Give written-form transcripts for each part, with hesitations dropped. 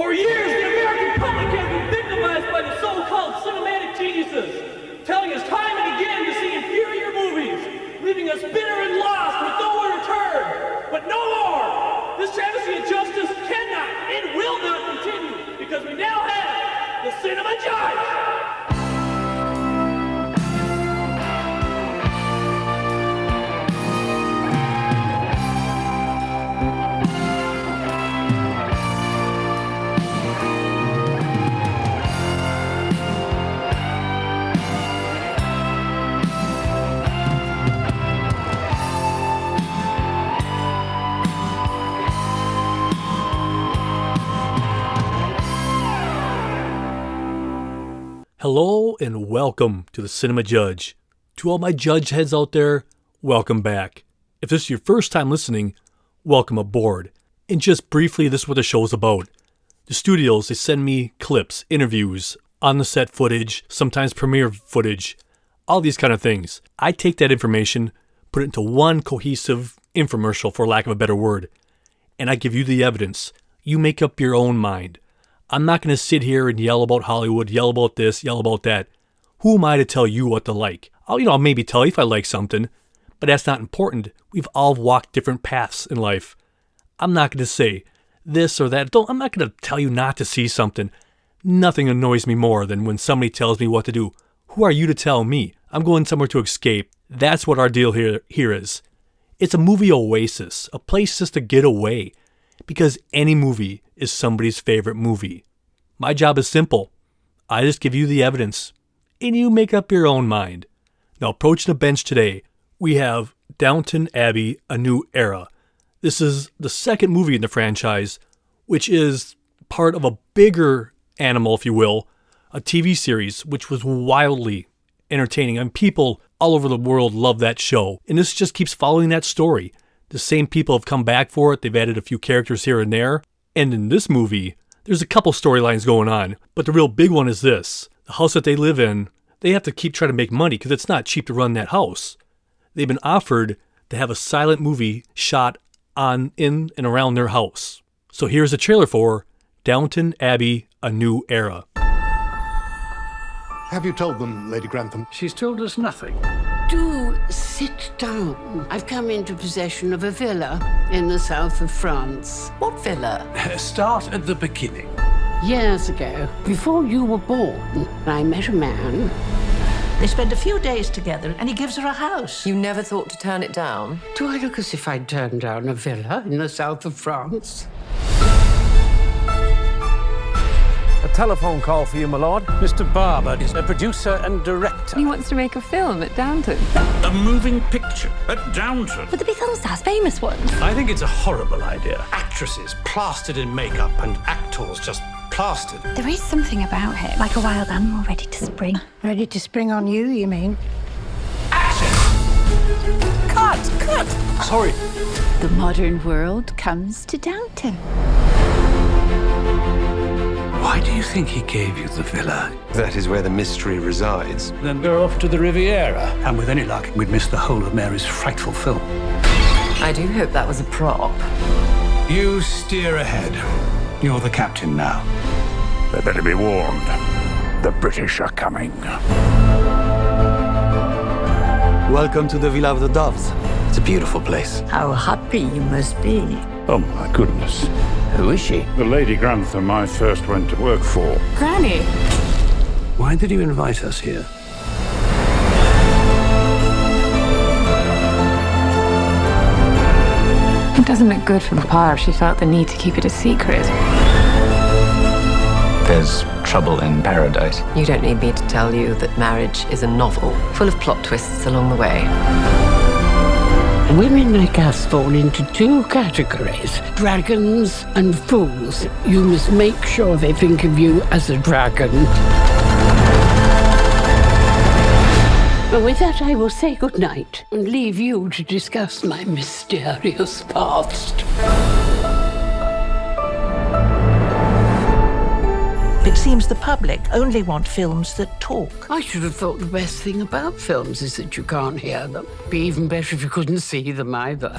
For years, the American public has been victimized by the so-called cinematic geniuses, telling us time and again to see inferior movies, leaving us bitter and lost with nowhere to turn. But no more! This travesty of justice cannot and will not continue, because we now have the Cinema Judge! Hello and welcome to the Cinema Judge. To all my judge heads out there, welcome back. If this is your first time listening, welcome aboard. And just briefly, this is what the show is about. The studios, they send me clips, interviews, on-the-set footage, sometimes premiere footage, all these kind of things. I take that information, put it into one cohesive infomercial, for lack of a better word, and I give you the evidence. You make up your own mind. I'm not going to sit here and yell about Hollywood, yell about this, yell about that. Who am I to tell you what to like? I'll maybe tell you if I like something, but that's not important. We've all walked different paths in life. I'm not going to say this or that. I'm not going to tell you not to see something. Nothing annoys me more than when somebody tells me what to do. Who are you to tell me? I'm going somewhere to escape. That's what our deal here is. It's a movie oasis, a place just to get away. Because any movie is somebody's favorite movie. My job is simple. I just give you the evidence, and you make up your own mind. Now, approaching the bench today, we have Downton, Abbey, A New Era. This is the second movie in the franchise, which is part of a bigger animal, if you will, a TV series, which was wildly entertaining. And people all over the world love that show. And this just keeps following that story. The same people have come back for it. They've added a few characters here and there. And in this movie, there's a couple storylines going on. But the real big one is this. The house that they live in, they have to keep trying to make money because it's not cheap to run that house. They've been offered to have a silent movie shot in and around their house. So here's a trailer for Downton Abbey, A New Era. Have you told them, Lady Grantham? She's told us nothing. Do sit down. I've come into possession of a villa in the south of France. What villa? Start at the beginning. Years ago, before you were born, I met a man. They spend a few days together and he gives her a house. You never thought to turn it down? Do I look as if I'd turned down a villa in the south of France? A telephone call for you, my lord. Mr. Barber is a producer and director. He wants to make a film at Downton. A moving picture at Downton. Would there be film stars, famous ones? I think it's a horrible idea. Actresses plastered in makeup and actors just plastered. There is something about him, like a wild animal ready to spring. Ready to spring on you, you mean? Cut! Sorry. The modern world comes to Downton. Why do you think he gave you the villa? That is where the mystery resides. Then go off to the Riviera. And with any luck, we'd miss the whole of Mary's frightful film. I do hope that was a prop. You steer ahead. You're the captain now. They better be warned. The British are coming. Welcome to the Villa of the Doves. It's a beautiful place. How happy you must be. Oh, my goodness. Who is she? The Lady Grantham I first went to work for. Granny! Why did you invite us here? It doesn't look good for Papa if she felt the need to keep it a secret. There's trouble in paradise. You don't need me to tell you that marriage is a novel, full of plot twists along the way. Women like us fall into two categories, dragons and fools. You must make sure they think of you as a dragon. But with that, I will say goodnight and leave you to discuss my mysterious past. It seems the public only want films that talk. I should have thought the best thing about films is that you can't hear them. Be even better if you couldn't see them either.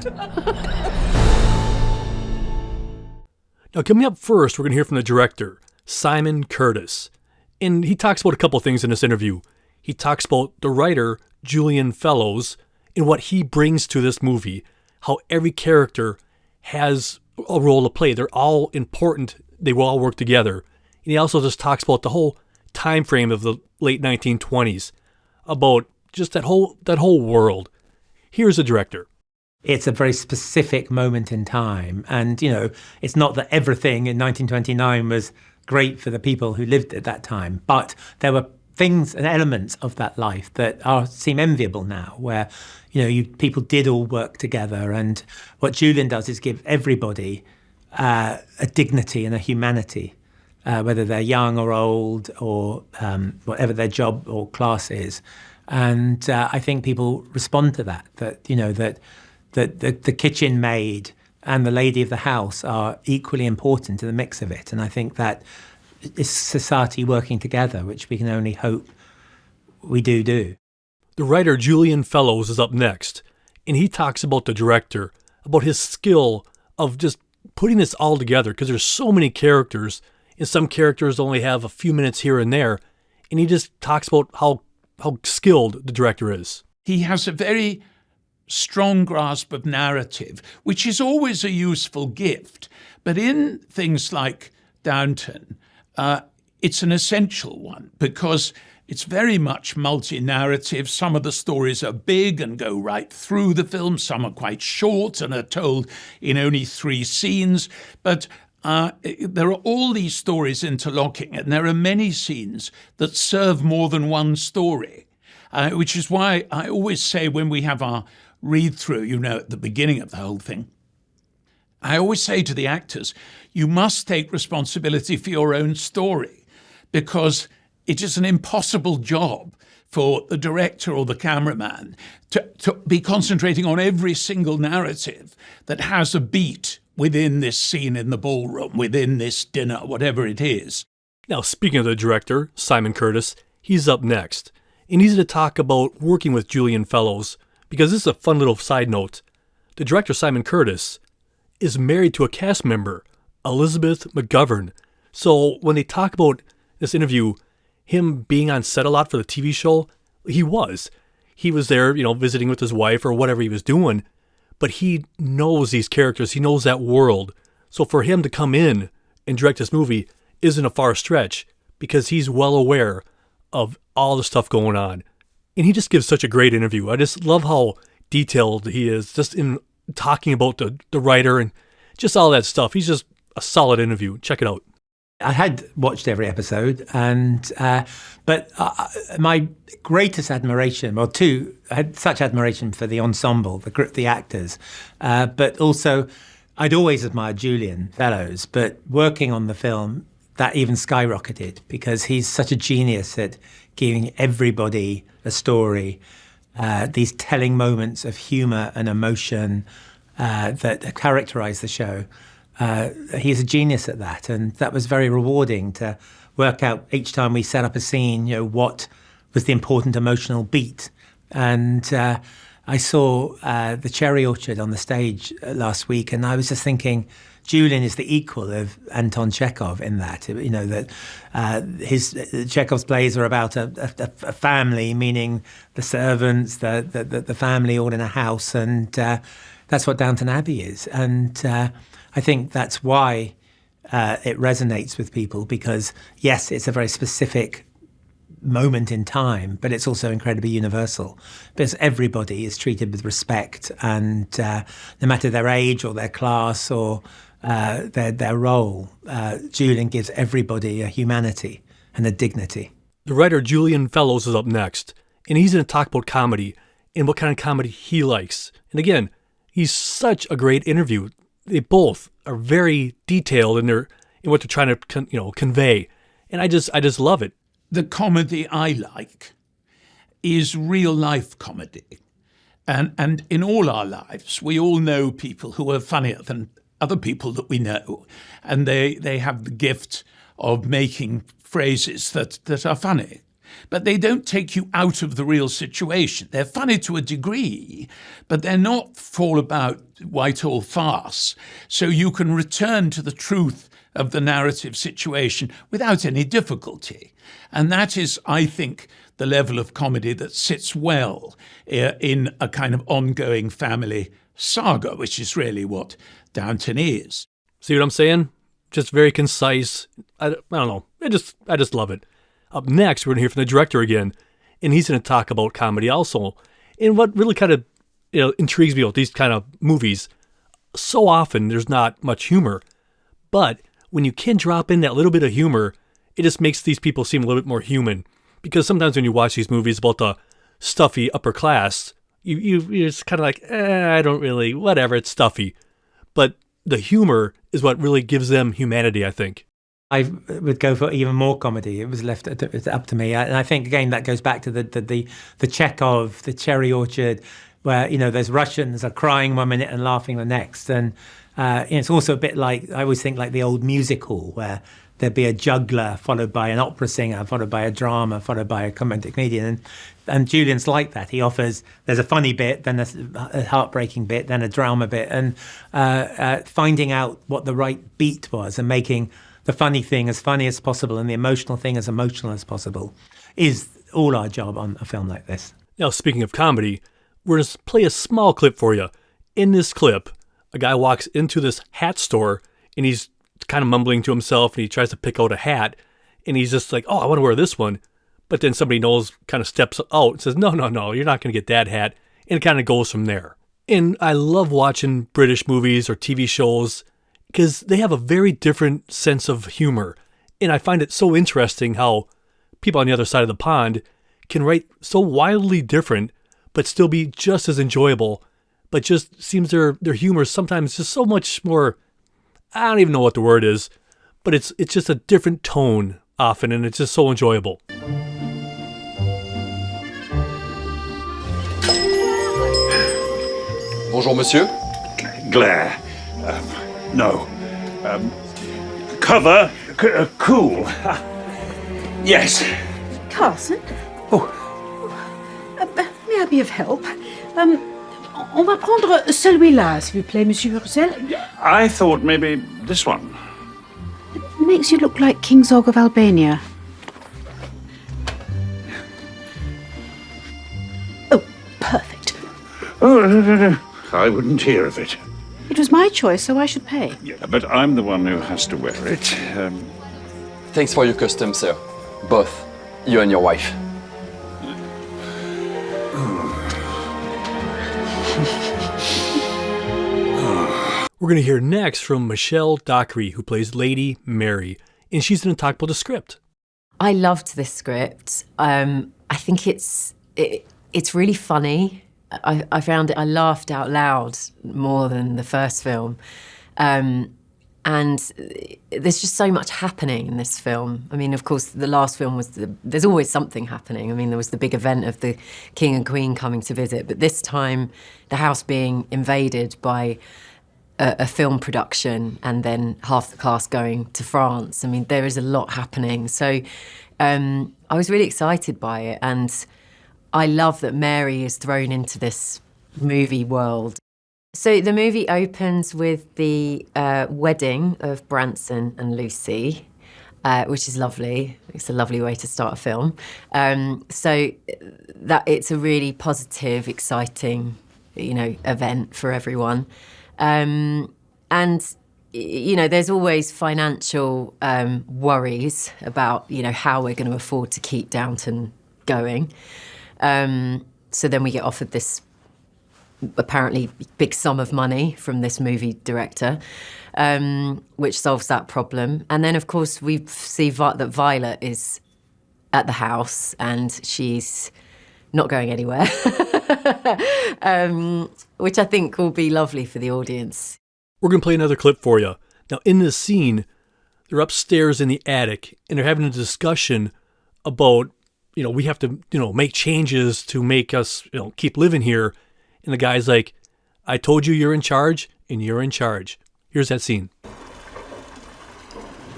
Now, coming up first, we're going to hear from the director, Simon Curtis. And he talks about a couple things in this interview. He talks about the writer, Julian Fellowes, and what he brings to this movie, how every character has a role to play. They're all important. They will all work together. And he also just talks about the whole time frame of the late 1920s, about just that whole world. Here's the director. It's a very specific moment in time. And, it's not that everything in 1929 was great for the people who lived at that time, but there were things and elements of that life that seem enviable now, where, people did all work together. And what Julian does is give everybody a dignity and a humanity, whether they're young or old or whatever their job or class is. And I think people respond to that, that the kitchen maid and the lady of the house are equally important in the mix of it. And I think that is society working together, which we can only hope we do. The writer Julian Fellowes is up next, and he talks about the director, about his skill of just putting this all together, because there's so many characters, and some characters only have a few minutes here and there, and he just talks about how skilled the director is. He has a very strong grasp of narrative, which is always a useful gift. But in things like Downton, it's an essential one, because it's very much multi-narrative. Some of the stories are big and go right through the film. Some are quite short and are told in only 3 scenes. But there are all these stories interlocking, and there are many scenes that serve more than one story, which is why I always say when we have our read-through, at the beginning of the whole thing, I always say to the actors, you must take responsibility for your own story, because it is an impossible job for the director or the cameraman to be concentrating on every single narrative that has a beat within this scene in the ballroom, within this dinner, whatever it is. Now, speaking of the director, Simon Curtis, he's up next. And he's going to talk about working with Julian Fellowes, because this is a fun little side note. The director, Simon Curtis, is married to a cast member, Elizabeth McGovern. So when they talk about this interview, him being on set a lot for the TV show, he was there, visiting with his wife or whatever he was doing, but he knows these characters, he knows that world. So for him to come in and direct this movie isn't a far stretch, because he's well aware of all the stuff going on. And he just gives such a great interview. I just love how detailed he is, just in talking about the writer and just all that stuff. He's just a solid interview. Check it out. I had watched every episode, but my greatest admiration, I had such admiration for the ensemble, the actors, but also I'd always admired Julian Fellowes, but working on the film, that even skyrocketed, because he's such a genius at giving everybody a story, these telling moments of humour and emotion that characterise the show. He's a genius at that, and that was very rewarding to work out each time we set up a scene, what was the important emotional beat. And I saw the Cherry Orchard on the stage last week, and I was just thinking, Julian is the equal of Anton Chekhov in that. Chekhov's plays are about a family, meaning the servants, the family all in a house, and that's what Downton Abbey is. And I think that's why it resonates with people, because yes, it's a very specific moment in time, but it's also incredibly universal, because everybody is treated with respect, and no matter their age or their class or their role, Julian gives everybody a humanity and a dignity. The writer Julian Fellowes is up next, and he's going to talk about comedy and what kind of comedy he likes. And again, he's such a great interview. They both are very detailed in what they're trying to convey, and I just love it. The comedy I like is real life comedy, and in all our lives we all know people who are funnier than other people that we know, and they have the gift of making phrases that are funny. but they don't take you out of the real situation. They're funny to a degree, but they're not fall about Whitehall farce. So you can return to the truth of the narrative situation without any difficulty. And that is, I think, the level of comedy that sits well in a kind of ongoing family saga, which is really what Downton is. See what I'm saying? Just very concise. I don't know. I just love it. Up next, we're going to hear from the director again, and he's going to talk about comedy also. And what really kind of intrigues me about these kind of movies, so often there's not much humor, but when you can drop in that little bit of humor, it just makes these people seem a little bit more human. Because sometimes when you watch these movies about the stuffy upper class, you're just kind of like, I don't really, whatever, it's stuffy. But the humor is what really gives them humanity, I think. I would go for even more comedy. It was left up to me, and I think again that goes back to the Chekhov, the Cherry Orchard, where those Russians are crying one minute and laughing the next, and it's also a bit like, I always think like the old music hall where there'd be a juggler followed by an opera singer, followed by a drama, followed by a comedian. And Julian's like that. He offers, there's a funny bit, then a heartbreaking bit, then a drama bit, and finding out what the right beat was and making the funny thing as funny as possible and the emotional thing as emotional as possible is all our job on a film like this. Now, speaking of comedy, we're going to play a small clip for you. In this clip, a guy walks into this hat store and he's kind of mumbling to himself and he tries to pick out a hat and he's just like, oh, I want to wear this one. But then somebody knows, kind of steps out and says, no, you're not going to get that hat. And it kind of goes from there. And I love watching British movies or TV shows because they have a very different sense of humor. And I find it so interesting how people on the other side of the pond can write so wildly different, but still be just as enjoyable. But just seems their humor is sometimes just so much more, I don't even know what the word is, but it's just a different tone often, and it's just so enjoyable. Bonjour, monsieur. Glare. No. Cover. Cool. Yes. Carson? Oh. May I be of help? On va prendre celui-là, s'il vous plaît, Monsieur Ursel. I thought maybe this one. It makes you look like King Zog of Albania. Oh, perfect. Oh, no. I wouldn't hear of it. It was my choice, so I should pay. Yeah, but I'm the one who has to wear it. Thanks for your custom, sir. Both, you and your wife. We're going to hear next from Michelle Dockery, who plays Lady Mary, and she's going to talk about the script. I loved this script. I think it's really funny. I found it, I laughed out loud more than the first film. And there's just so much happening in this film. I mean, of course, the last film was, there's always something happening. I mean, there was the big event of the King and Queen coming to visit, but this time the house being invaded by a film production and then half the cast going to France. I mean, there is a lot happening. So I was really excited by it, and I love that Mary is thrown into this movie world. So the movie opens with the wedding of Branson and Lucy, which is lovely. It's a lovely way to start a film. So that it's a really positive, exciting, event for everyone. And, there's always financial worries about, how we're going to afford to keep Downton going. So then we get offered this apparently big sum of money from this movie director, which solves that problem. And then, of course, we see that Violet is at the house and she's not going anywhere, which I think will be lovely for the audience. We're going to play another clip for you. Now, in this scene, they're upstairs in the attic, and they're having a discussion about, we have to, make changes to make us, keep living here. And the guy's like, I told you you're in charge, and you're in charge. Here's that scene.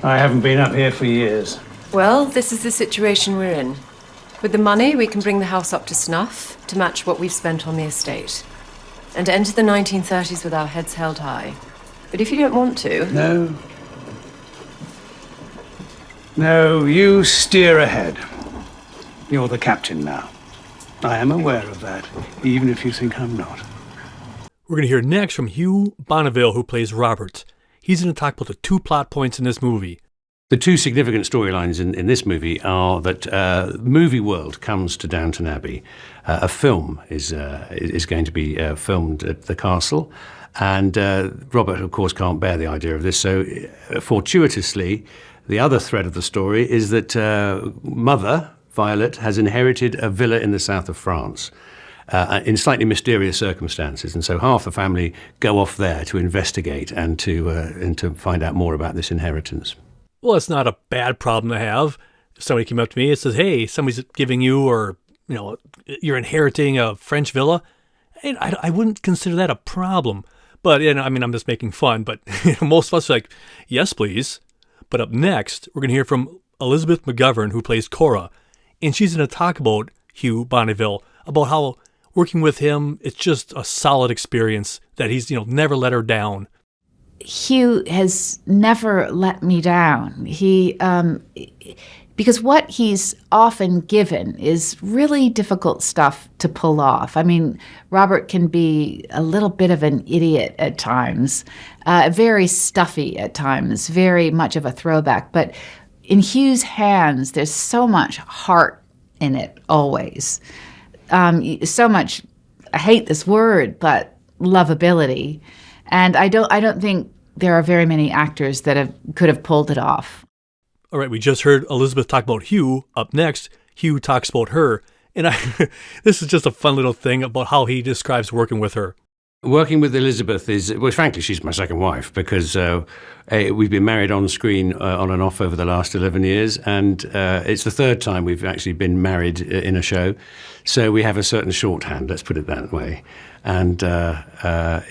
I haven't been up here for years. Well, this is the situation we're in. With the money, we can bring the house up to snuff to match what we've spent on the estate. And enter the 1930s with our heads held high. But if you don't want to... No. No, you steer ahead. You're the captain now. I am aware of that, even if you think I'm not. We're going to hear next from Hugh Bonneville, who plays Robert. He's going to talk about the 2 plot points in this movie. The 2 significant storylines in this movie are that movie world comes to Downton Abbey. A film is going to be filmed at the castle, and Robert, of course, can't bear the idea of this. So, fortuitously, the other thread of the story is that Mother, Violet, has inherited a villa in the south of France in slightly mysterious circumstances, and so half the family go off there to investigate and to find out more about this inheritance. Well, it's not a bad problem to have. If somebody came up to me and says, hey, somebody's giving you, or, you know, you're inheriting a French villa, and I wouldn't consider that a problem. But, you know, I mean, I'm just making fun, but you know, most of us are like, yes, please. But up next, we're going to hear from Elizabeth McGovern, who plays Cora, and she's going to talk about Hugh Bonneville, about how working with him, it's just a solid experience, that he's, you know, never let her down. Hugh has never let me down. Because what he's often given is really difficult stuff to pull off. I mean, Robert can be a little bit of an idiot at times, very stuffy at times, very much of a throwback. But in Hugh's hands, there's so much heart in it always. So much, I hate this word, but lovability. And I don't think there are very many actors that could have pulled it off. All right, we just heard Elizabeth talk about Hugh. Up next, Hugh talks about her. And this is just a fun little thing about how he describes working with her. Working with Elizabeth is, well, frankly, she's my second wife, because we've been married on screen on and off over the last 11 years, and it's the 3rd time we've actually been married in a show. So we have a certain shorthand, let's put it that way. And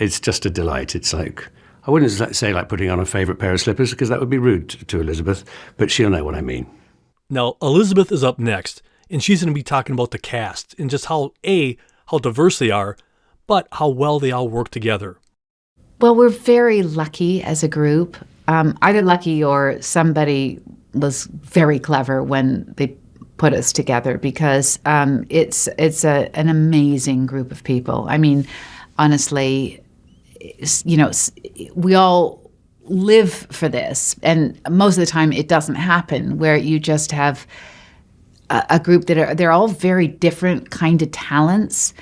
it's just a delight. It's like, I wouldn't say like putting on a favourite pair of slippers, because that would be rude to Elizabeth, but she'll know what I mean. Now, Elizabeth is up next, and she's going to be talking about the cast and just how diverse they are, but how well they all work together. Well, we're very lucky as a group. Either lucky or somebody was very clever when they put us together, because it's an amazing group of people. I mean, honestly, you know, we all live for this, and most of the time it doesn't happen, where you just have a group that they're all very different kind of talents,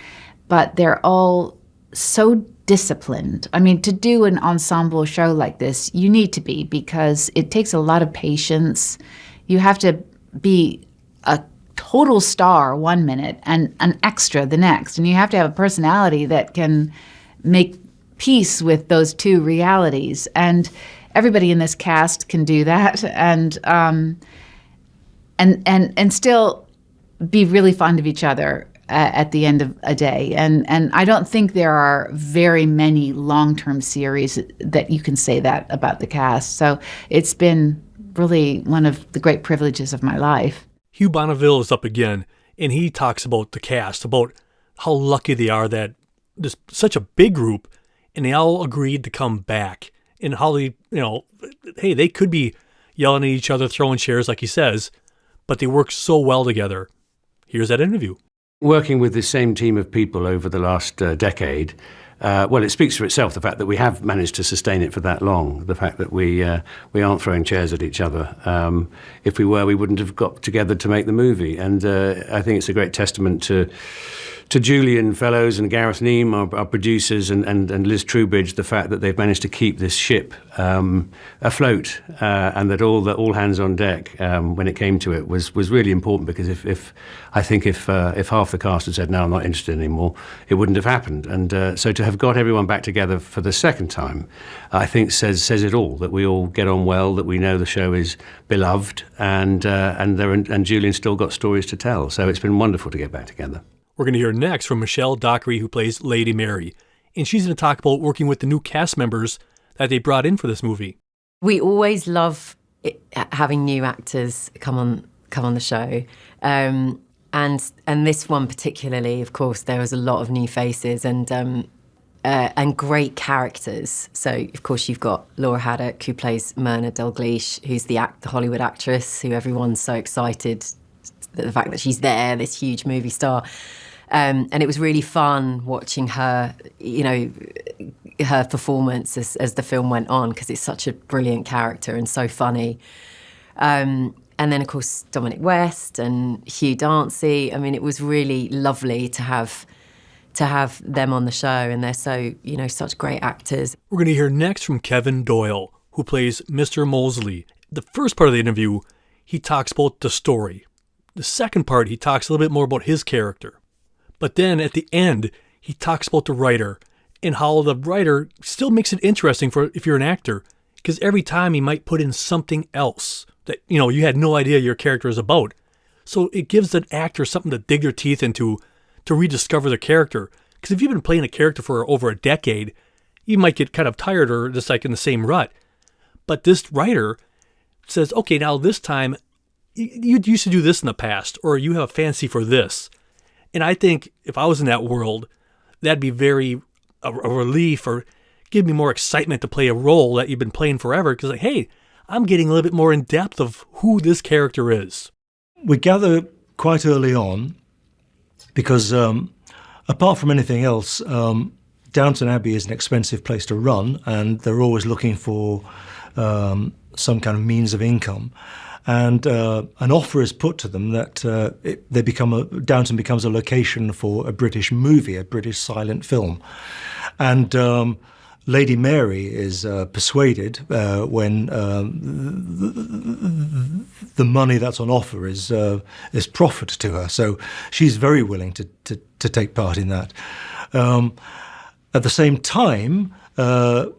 but they're all so disciplined. I mean, to do an ensemble show like this, you need to be, because it takes a lot of patience. You have to be a total star one minute and an extra the next, and you have to have a personality that can make peace with those 2 realities. And everybody in this cast can do that, and still be really fond of each other at the end of a day. And I don't think there are very many long-term series that you can say that about the cast. So it's been really one of the great privileges of my life. Hugh Bonneville is up again, and he talks about the cast, about how lucky they are that there's such a big group, and they all agreed to come back, and how they, you know, hey, they could be yelling at each other, throwing chairs like he says, but they work so well together. Here's that interview. Working with the same team of people over the last decade, well, it speaks for itself, the fact that we have managed to sustain it for that long, the fact that we aren't throwing chairs at each other. If we were, we wouldn't have got together to make the movie. And I think it's a great testament to Julian Fellows and Gareth Neame, our producers, and Liz Trubridge, the fact that they've managed to keep this ship afloat, and that all hands on deck when it came to it was really important, because if half the cast had said, no, I'm not interested anymore, it wouldn't have happened. And so to have got everyone back together for the second time, I think says it all, that we all get on well, that we know the show is beloved, and Julian's still got stories to tell. So it's been wonderful to get back together. We're going to hear next from Michelle Dockery, who plays Lady Mary, and she's going to talk about working with the new cast members that they brought in for this movie. We always love having new actors come on the show. And this one particularly, of course, there was a lot of new faces and great characters. So, of course, you've got Laura Haddock, who plays Myrna Dalgleish, who's the Hollywood actress who everyone's so excited the fact that she's there, this huge movie star. And it was really fun watching her, her performance as the film went on, because it's such a brilliant character and so funny. And then, of course, Dominic West and Hugh Dancy. I mean, it was really lovely to have them on the show, and they're so, such great actors. We're going to hear next from Kevin Doyle, who plays Mr. Mosley. The first part of the interview, he talks about the story. The second part, he talks a little bit more about his character. But then at the end, he talks about the writer and how the writer still makes it interesting for if you're an actor, because every time he might put in something else that, you had no idea your character is about. So it gives an actor something to dig their teeth into to rediscover their character. Because if you've been playing a character for over a decade, you might get kind of tired or just like in the same rut. But this writer says, okay, now this time, you used to do this in the past, or you have a fancy for this. And I think if I was in that world, that'd be a relief, or give me more excitement to play a role that you've been playing forever. Because hey, I'm getting a little bit more in depth of who this character is. We gather quite early on, because apart from anything else, Downton Abbey is an expensive place to run, and they're always looking for some kind of means of income. And an offer is put to them that Downton becomes a location for a British movie, a British silent film. And Lady Mary is persuaded when the money that's on offer is proffered to her. So she's very willing to take part in that. At the same time, the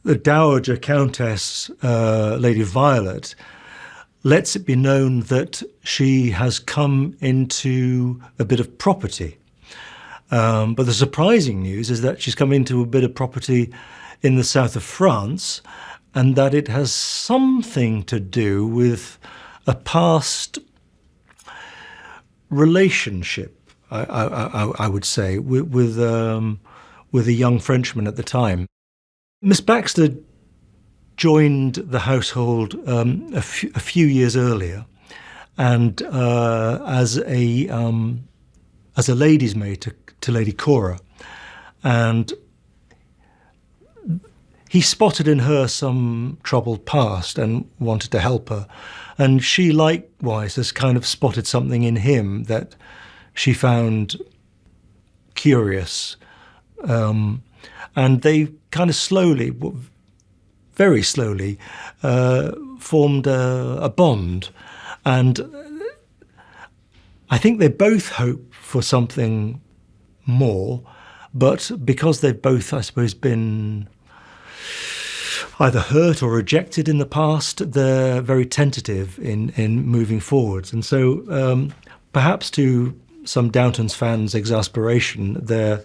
Dowager Countess, Lady Violet, lets it be known that she has come into a bit of property. But the surprising news is that she's come into a bit of property in the south of France, and that it has something to do with a past relationship, I would say, with a young Frenchman at the time. Miss Baxter joined the household a few years earlier, and as a lady's maid to Lady Cora, and he spotted in her some troubled past and wanted to help her, and she likewise has kind of spotted something in him that she found curious, and they kind of slowly, very slowly, formed a bond. And I think they both hope for something more, but because they've both, I suppose, been either hurt or rejected in the past, they're very tentative in moving forwards. And so perhaps to some Downton's fans' exasperation, their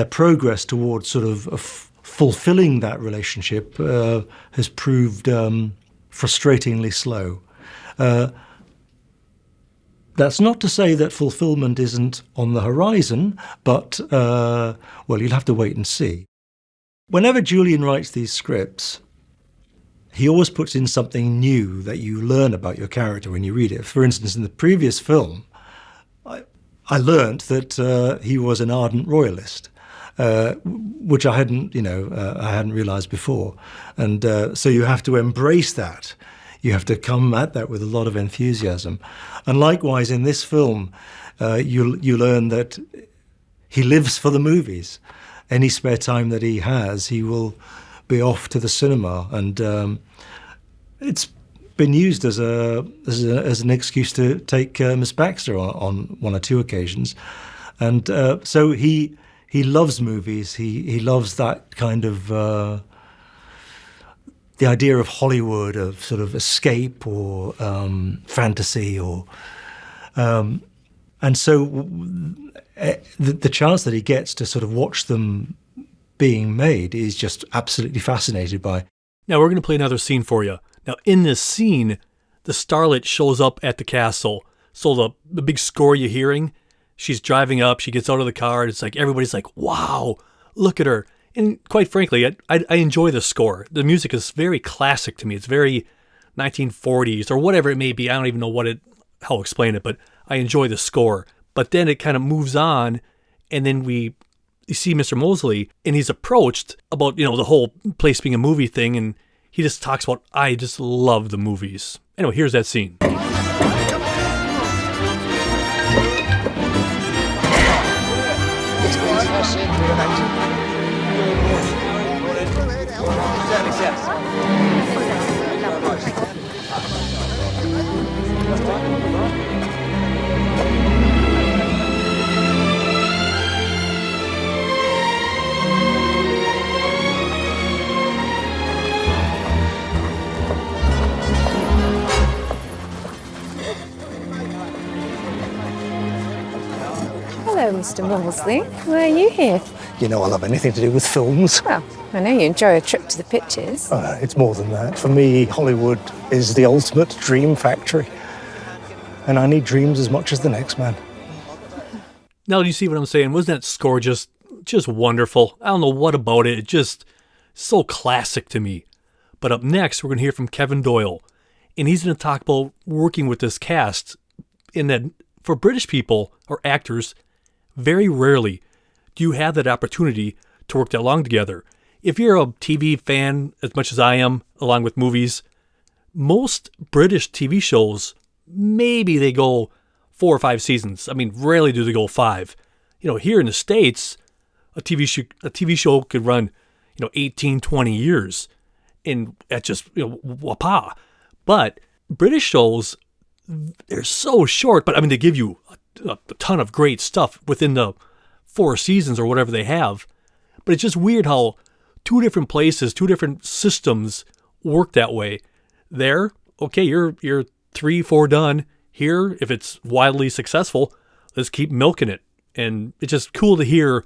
progress towards sort of fulfilling that relationship has proved frustratingly slow. That's not to say that fulfillment isn't on the horizon, but, well, you'll have to wait and see. Whenever Julian writes these scripts, he always puts in something new that you learn about your character when you read it. For instance, in the previous film, I learnt that he was an ardent royalist, which I hadn't realised before. And so you have to embrace that. You have to come at that with a lot of enthusiasm. And likewise, in this film, you learn that he lives for the movies. Any spare time that he has, he will be off to the cinema. And it's been used as an excuse to take Miss Baxter on one or two occasions. And so he loves movies. He loves that kind of the idea of Hollywood, of sort of escape or fantasy, or and so the chance that he gets to sort of watch them being made is just absolutely fascinated by. Now we're going to play another scene for you. Now in this scene, the starlet shows up at the castle. So the big score you're hearing, she's driving up, she gets out of the car, and it's like everybody's like, wow, look at her. And quite frankly, I enjoy the score. The music is very classic to me. It's very 1940s or whatever it may be. I don't even know how to explain it, but I enjoy the score. But then it kind of moves on, and then you see Mr. Mosley, and he's approached about, the whole place being a movie thing, and he just talks about, I just love the movies. Anyway, here's that scene. Hello, Mr. Molesley. Why are you here? You know I love anything to do with films. Well, I know you enjoy a trip to the pictures. It's more than that. For me, Hollywood is the ultimate dream factory. And I need dreams as much as the next man. Now, do you see what I'm saying? Wasn't that score just wonderful? I don't know what about it. It's just so classic to me. But up next, we're going to hear from Kevin Doyle. And he's going to talk about working with this cast in that for British people or actors, very rarely do you have that opportunity to work that long together. If you're a TV fan as much as I am, along with movies, most British TV shows, maybe they go 4 or 5 seasons. I mean, rarely do they go 5. Here in the States, a TV show could run, 18, 20 years. And that's just, wapa. But British shows, they're so short, but I mean, they give you a ton of great stuff within the 4 seasons or whatever they have. But it's just weird how 2 different places, 2 different systems work that way. There, okay, you're 3, 4 done. Here, if it's wildly successful, let's keep milking it. And it's just cool to hear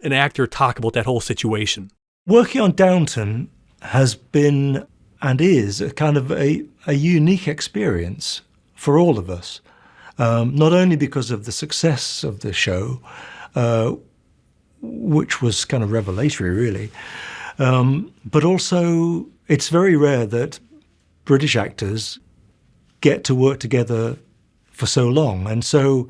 an actor talk about that whole situation. Working on Downton has been and is a kind of a unique experience for all of us. Not only because of the success of the show, which was kind of revelatory, really, but also it's very rare that British actors get to work together for so long. And so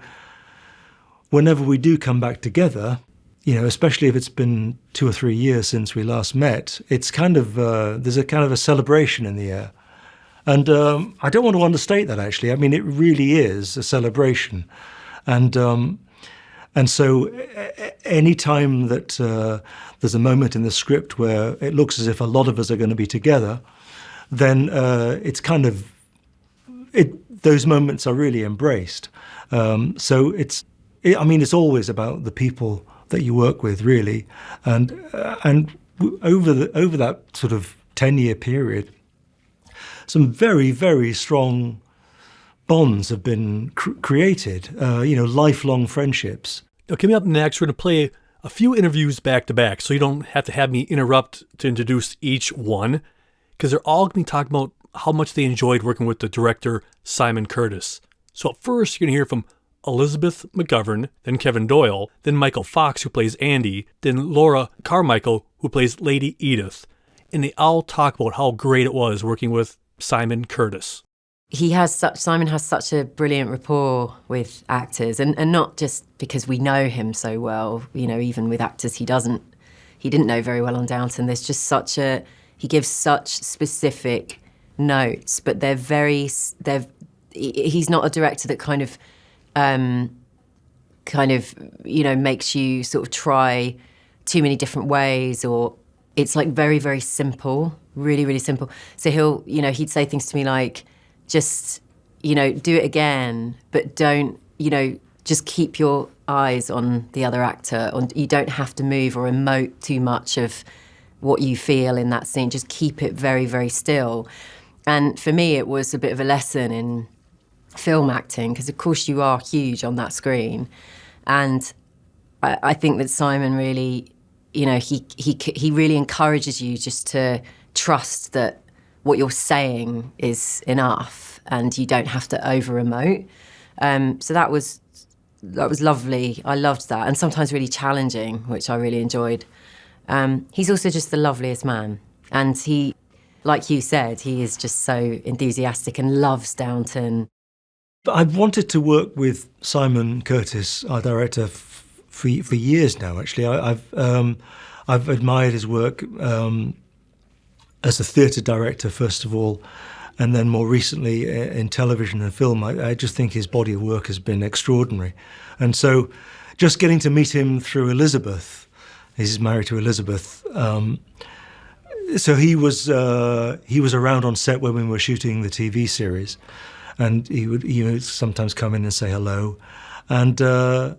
whenever we do come back together, especially if it's been 2 or 3 years since we last met, it's kind of, there's a kind of a celebration in the air. And I don't want to understate that, actually. I mean, it really is a celebration. And so any time that there's a moment in the script where it looks as if a lot of us are going to be together, then it's kind of, those moments are really embraced. So it's always about the people that you work with, really. And over that sort of 10-year period, some very, very strong bonds have been created, lifelong friendships. Now, coming up next, we're going to play a few interviews back to back, so you don't have to have me interrupt to introduce each one, because they're all going to be talking about how much they enjoyed working with the director, Simon Curtis. So at first, you're going to hear from Elizabeth McGovern, then Kevin Doyle, then Michael Fox, who plays Andy, then Laura Carmichael, who plays Lady Edith. And they all talk about how great it was working with Simon Curtis. Simon has such a brilliant rapport with actors, and not just because we know him so well, even with actors he didn't know very well on Downton. There's just he gives such specific notes, but he's not a director that kind of makes you sort of try too many different ways, or it's like very, very simple, really, really simple. So he'd say things to me like, just, do it again, but don't, just keep your eyes on the other actor. You don't have to move or emote too much of what you feel in that scene. Just keep it very, very still. And for me, it was a bit of a lesson in film acting, because of course you are huge on that screen. And I think that Simon really, he really encourages you just to trust that what you're saying is enough and you don't have to over-emote. So that was lovely. I loved that, and sometimes really challenging, which I really enjoyed. He's also just the loveliest man, and he, like you said, he is just so enthusiastic and loves Downton. I've wanted to work with Simon Curtis, our director, for years now. Actually, I've admired his work as a theatre director first of all, and then more recently in television and film. I just think his body of work has been extraordinary, and so just getting to meet him through Elizabeth. He's married to Elizabeth. So he was around on set when we were shooting the TV series, and he would sometimes come in and say hello, and so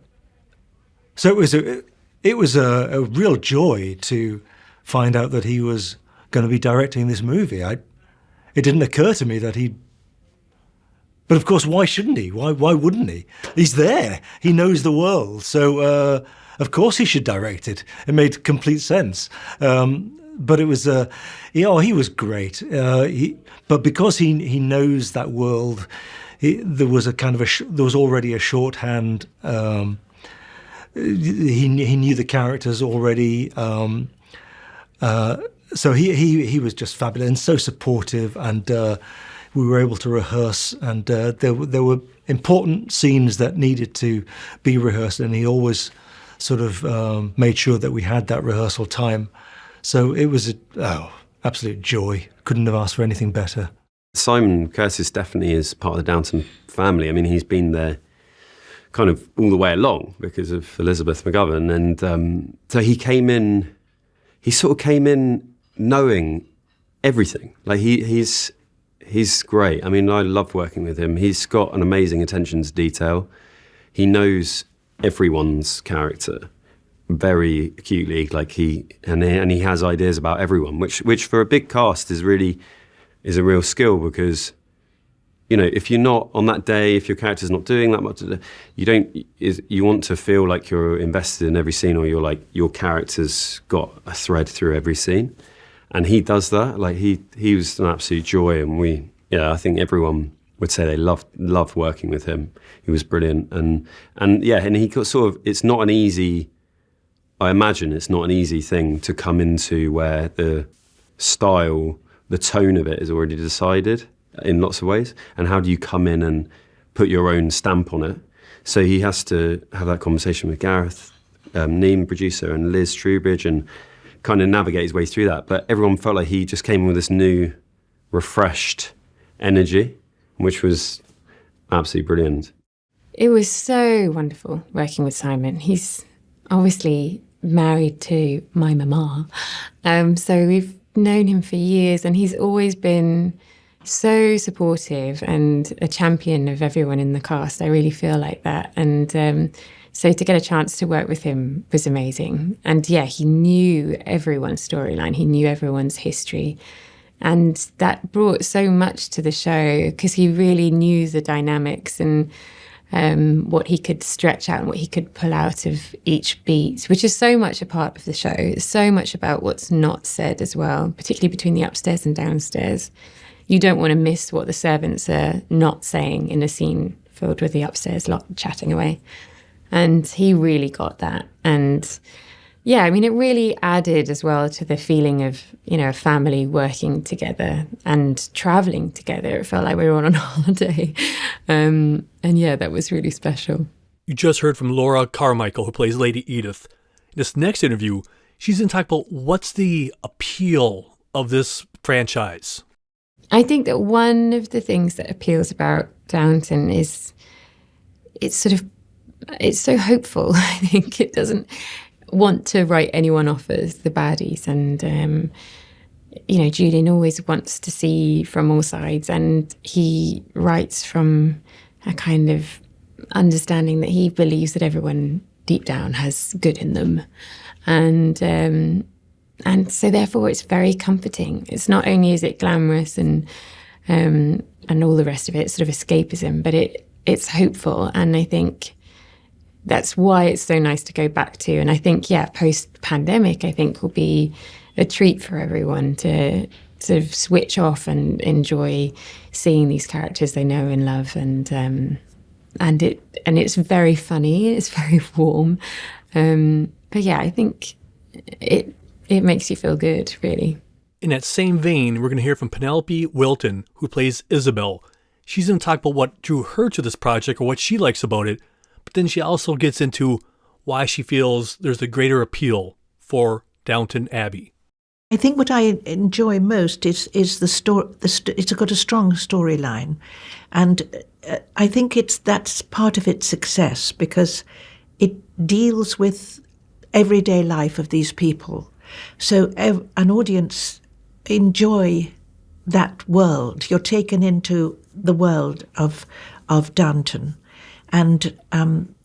it was a real joy to find out that he was going to be directing this movie. It didn't occur to me that he'd. But of course, why shouldn't he? Why wouldn't he? He's there. He knows the world, so of course he should direct it. It made complete sense. But it was, he was great. But because he knows that world, there was a kind of there was already a shorthand. He knew the characters already. So he was just fabulous and so supportive, and we were able to rehearse, and there were important scenes that needed to be rehearsed, and he always sort of made sure that we had that rehearsal time. So it was absolute joy. Couldn't have asked for anything better. Simon Curtis definitely is part of the Downton family. I mean, he's been there kind of all the way along because of Elizabeth McGovern, and so he sort of came in knowing everything. Like he's great. I mean, I love working with him. He's got an amazing attention to detail. He knows everyone's character very acutely, like he has ideas about everyone, which for a big cast is a real skill, because if you're not on that day, if your character's not doing that much, you want to feel like you're invested in every scene, or you're like your character's got a thread through every scene, and he does that. Like he was an absolute joy, and I think everyone would say they loved working with him. He was brilliant, and he got sort of, it's not an easy. I imagine it's not an easy thing to come into where the style, the tone of it is already decided in lots of ways. And how do you come in and put your own stamp on it? So he has to have that conversation with Gareth Neame, producer, and Liz Trubridge, and kind of navigate his way through that. But everyone felt like he just came in with this new, refreshed energy, which was absolutely brilliant. It was so wonderful working with Simon. He's obviously married to my mama. So we've known him for years, and he's always been so supportive and a champion of everyone in the cast. I really feel like that. And so to get a chance to work with him was amazing. And he knew everyone's storyline. He knew everyone's history. And that brought so much to the show, because he really knew the dynamics and what he could stretch out and what he could pull out of each beat, which is so much a part of the show. It's so much about what's not said as well, particularly between the upstairs and downstairs. You don't want to miss what the servants are not saying in a scene filled with the upstairs lot chatting away. And he really got that. And it really added as well to the feeling of, a family working together and travelling together. It felt like we were all on holiday. That was really special. You just heard from Laura Carmichael, who plays Lady Edith. In this next interview, she's going to talk about what's the appeal of this franchise. I think that one of the things that appeals about Downton is it's so hopeful. I think it doesn't want to write anyone off as the baddies, and Julian always wants to see from all sides, and he writes from a kind of understanding that he believes that everyone deep down has good in them, and so therefore it's very comforting. It's not only is it glamorous and all the rest of it, sort of escapism, but it's hopeful, and I think that's why it's so nice to go back to. And I think, post-pandemic, I think will be a treat for everyone to sort of switch off and enjoy seeing these characters they know and love. And and it's very funny. It's very warm. But yeah, I think it makes you feel good, really. In that same vein, we're going to hear from Penelope Wilton, who plays Isabel. She's going to talk about what drew her to this project or what she likes about it, but then she also gets into why she feels there's a greater appeal for Downton Abbey. I think what I enjoy most is the story. It's got a strong storyline, and I think that's part of its success because it deals with everyday life of these people. So an audience enjoy that world. You're taken into the world of Downton, and I'm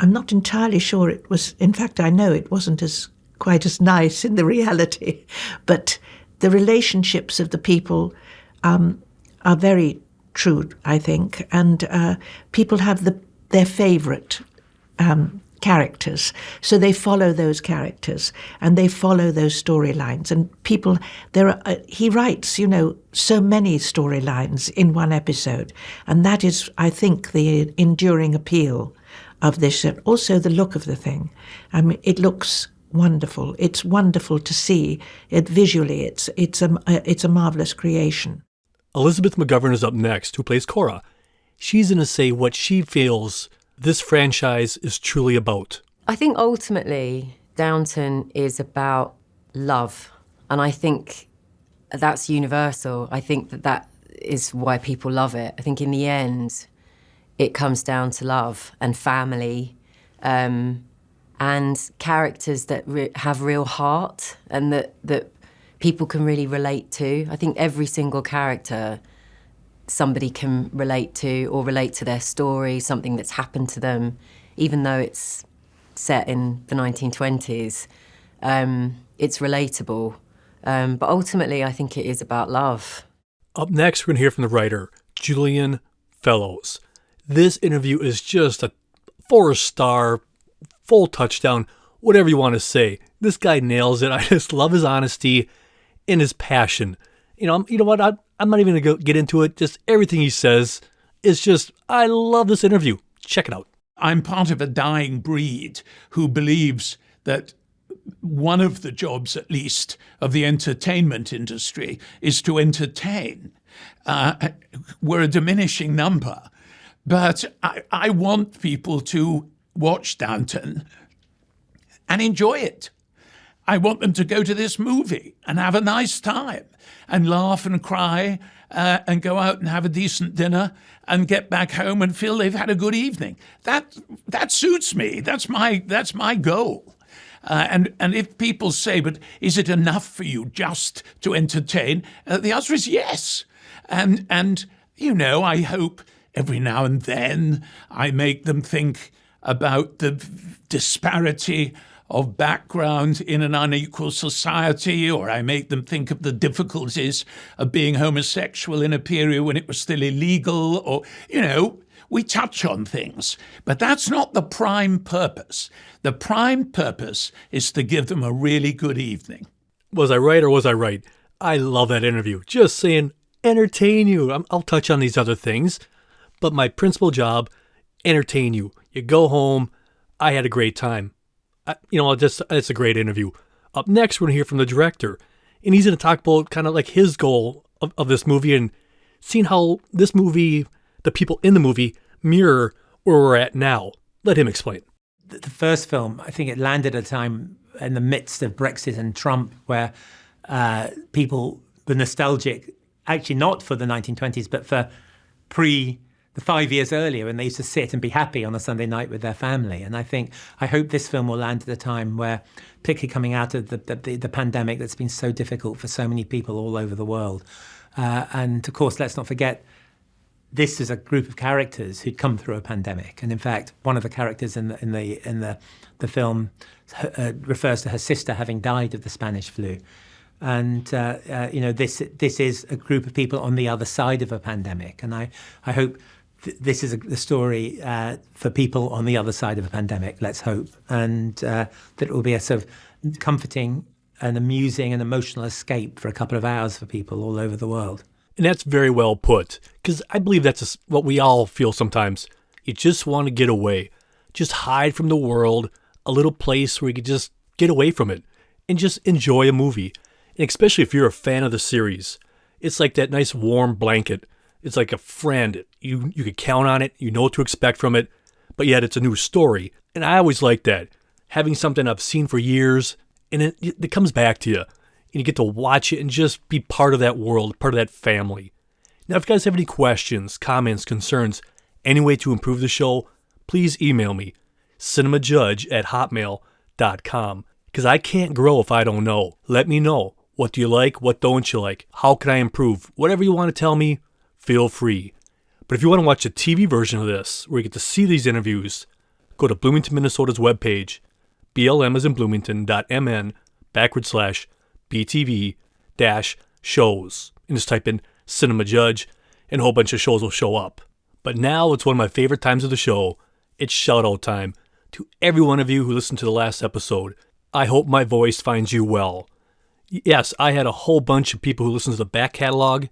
not entirely sure it was. In fact, I know it wasn't quite as nice in the reality, but the relationships of the people are very true, I think, and people have their favourite characters, so they follow those characters and they follow those storylines. And people, he writes, so many storylines in one episode, and that is, I think, the enduring appeal of this, and also the look of the thing. I mean, it looks wonderful. It's wonderful to see it visually. It's a marvelous creation. Elizabeth McGovern is up next, who plays Cora. She's going to say what she feels this franchise is truly about. I think ultimately Downton is about love, and I think that's universal. I think that is why people love it. I think in the end it comes down to love and family, and characters that have real heart and that people can really relate to. I think every single character somebody can relate to, or relate to their story, something that's happened to them, even though it's set in the 1920s. It's relatable. But ultimately, I think it is about love. Up next, we're going to hear from the writer, Julian Fellows. This interview is just a 4-star, full touchdown, whatever you want to say. This guy nails it. I just love his honesty and his passion. You know what? I'm not even going to get into it. Just everything he says is just, I love this interview. Check it out. I'm part of a dying breed who believes that one of the jobs, at least, of the entertainment industry is to entertain. We're a diminishing number. But I want people to watch Downton and enjoy it. I want them to go to this movie and have a nice time and laugh and cry and go out and have a decent dinner and get back home and feel they've had a good evening. That suits me. That's my goal. And if people say, but is it enough for you just to entertain? The answer is yes. And I hope every now and then I make them think about the disparity of background in an unequal society, or I make them think of the difficulties of being homosexual in a period when it was still illegal, or, we touch on things. But that's not the prime purpose. The prime purpose is to give them a really good evening. Was I right or was I right? I love that interview. Just saying, entertain you. I'll touch on these other things, but my principal job, entertain you. You go home. I had a great time. It's a great interview. Up next, we're going to hear from the director, and he's going to talk about kind of like his goal of this movie and seeing how this movie, the people in the movie, mirror where we're at now. Let him explain. The first film, I think it landed at a time in the midst of Brexit and Trump where people were nostalgic, actually not for the 1920s, but for the 5 years earlier, when they used to sit and be happy on a Sunday night with their family. And I hope this film will land at a time where, particularly coming out of the pandemic that's been so difficult for so many people all over the world. And of course, let's not forget, this is a group of characters who'd come through a pandemic. And in fact, one of the characters in the film refers to her sister having died of the Spanish flu. And this is a group of people on the other side of a pandemic. And I hope this is the story for people on the other side of a pandemic, let's hope, and that it will be a sort of comforting and amusing and emotional escape for a couple of hours for people all over the world. And that's very well put, because I believe that's what we all feel sometimes. You just want to get away. Just hide from the world, a little place where you can just get away from it and just enjoy a movie. And especially if you're a fan of the series, it's like that nice warm blanket. It's like a friend. You can count on it. You know what to expect from it, but yet it's a new story. And I always like that. Having something I've seen for years, and it comes back to you. And you get to watch it and just be part of that world, part of that family. Now, if you guys have any questions, comments, concerns, any way to improve the show, please email me, cinemajudge@hotmail.com, because I can't grow if I don't know. Let me know. What do you like? What don't you like? How can I improve? Whatever you want to tell me, feel free. But if you want to watch a TV version of this, where you get to see these interviews, go to Bloomington, Minnesota's webpage, BLM as in Bloomington.mn/BTV-shows. And just type in Cinema Judge, and a whole bunch of shows will show up. But now it's one of my favorite times of the show. It's shout-out time to every one of you who listened to the last episode. I hope my voice finds you well. Yes, I had a whole bunch of people who listened to the back catalog.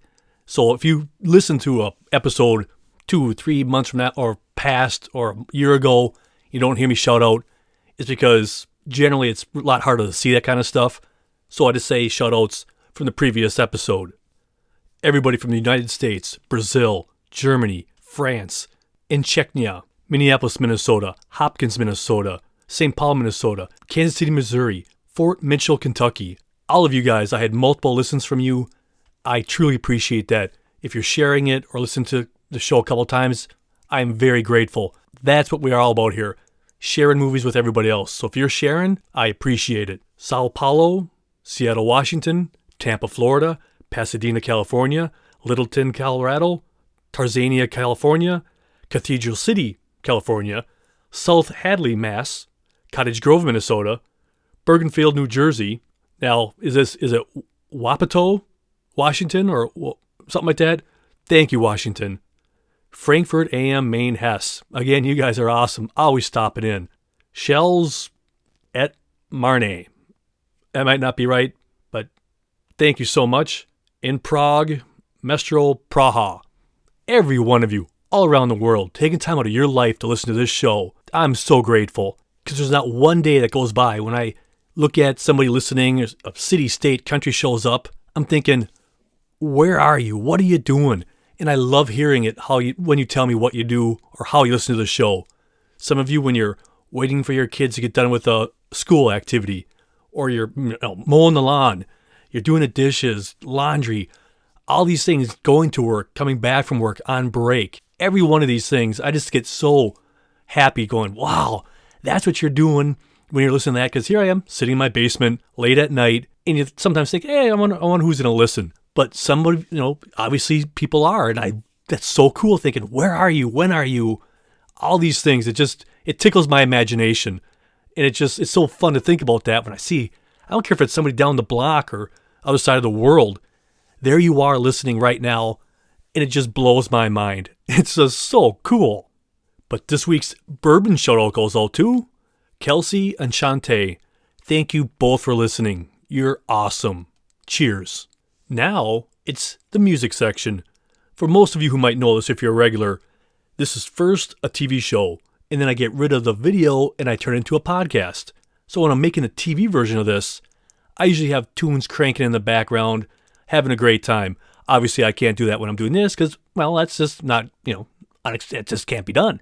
So if you listen to a episode 2 or 3 months from now, or past, or a year ago, you don't hear me shout out, it's because generally it's a lot harder to see that kind of stuff. So I just say shout outs from the previous episode. Everybody from the United States, Brazil, Germany, France, in Chechnya, Minneapolis, Minnesota, Hopkins, Minnesota, St. Paul, Minnesota, Kansas City, Missouri, Fort Mitchell, Kentucky. All of you guys, I had multiple listens from you. I truly appreciate that. If you're sharing it or listen to the show a couple times, I'm very grateful. That's what we are all about here, sharing movies with everybody else. So if you're sharing, I appreciate it. Sao Paulo, Seattle, Washington, Tampa, Florida, Pasadena, California, Littleton, Colorado, Tarzania, California, Cathedral City, California, South Hadley, Mass, Cottage Grove, Minnesota, Bergenfield, New Jersey. Now, is it Wapato, Washington, or something like that? Thank you, Washington. Frankfurt AM, Maine, Hesse. Again, you guys are awesome. Always stopping in. Shells et Marne. That might not be right, but thank you so much. In Prague, Mestro, Praha. Every one of you, all around the world, taking time out of your life to listen to this show. I'm so grateful, because there's not one day that goes by when I look at somebody listening, a city, state, country shows up, I'm thinking, where are you? What are you doing? And I love hearing it when you tell me what you do or how you listen to the show. Some of you, when you're waiting for your kids to get done with a school activity, or you're mowing the lawn, you're doing the dishes, laundry, all these things, going to work, coming back from work, on break. Every one of these things, I just get so happy going, wow, that's what you're doing when you're listening to that. Because here I am, sitting in my basement, late at night, and you sometimes think, hey, I wonder who's going to listen. But somebody, obviously people are, and that's so cool, thinking, where are you? When are you? All these things, it tickles my imagination. And it's so fun to think about that when I don't care if it's somebody down the block or other side of the world. There you are listening right now, and it just blows my mind. It's just so cool. But this week's bourbon shout-out goes out to Kelsey and Shantae. Thank you both for listening. You're awesome. Cheers. Now, it's the music section. For most of you who might know this if you're a regular, this is first a TV show, and then I get rid of the video and I turn it into a podcast. So when I'm making a TV version of this, I usually have tunes cranking in the background, having a great time. Obviously, I can't do that when I'm doing this because, well, that's just not, it just can't be done.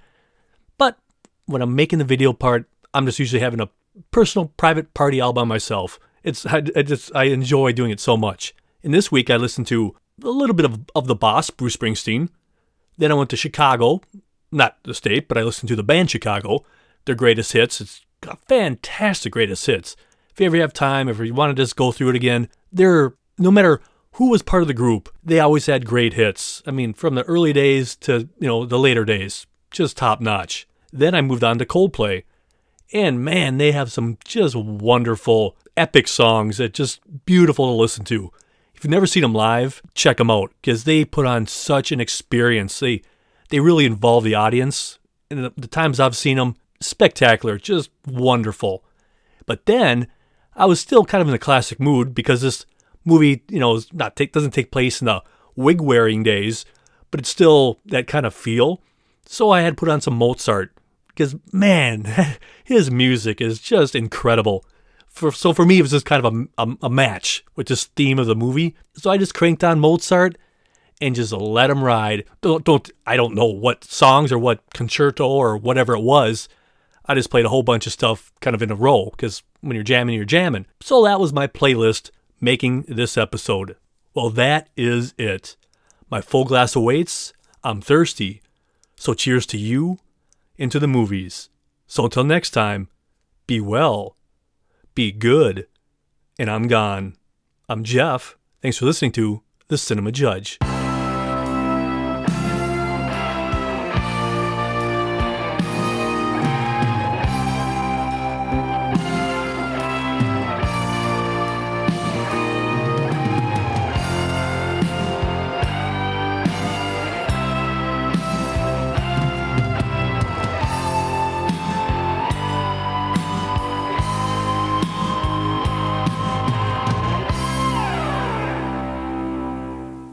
But when I'm making the video part, I'm just usually having a personal, private party all by myself. I enjoy doing it so much. And this week, I listened to a little bit of the boss, Bruce Springsteen. Then I went to Chicago, not the state, but I listened to the band Chicago, their greatest hits. It's got fantastic greatest hits. If you ever have time, if you want to just go through it again, no matter who was part of the group, they always had great hits. I mean, from the early days to, the later days, just top notch. Then I moved on to Coldplay. And man, they have some just wonderful, epic songs that just beautiful to listen to. If you've never seen them live, check them out because they put on such an experience. They really involve the audience. And the times I've seen them, spectacular, just wonderful. But then I was still kind of in a classic mood because this movie, doesn't take place in the wig-wearing days, but it's still that kind of feel. So I had put on some Mozart, because, man, his music is just incredible. So for me, it was just kind of a match with this theme of the movie. So I just cranked on Mozart and just let him ride. I don't know what songs or what concerto or whatever it was. I just played a whole bunch of stuff kind of in a row, because when you're jamming, you're jamming. So that was my playlist making this episode. Well, that is it. My full glass awaits. I'm thirsty. So cheers to you and to the movies. So until next time, be well, be good, and I'm gone. I'm Jeff. Thanks for listening to The Cinema Judge.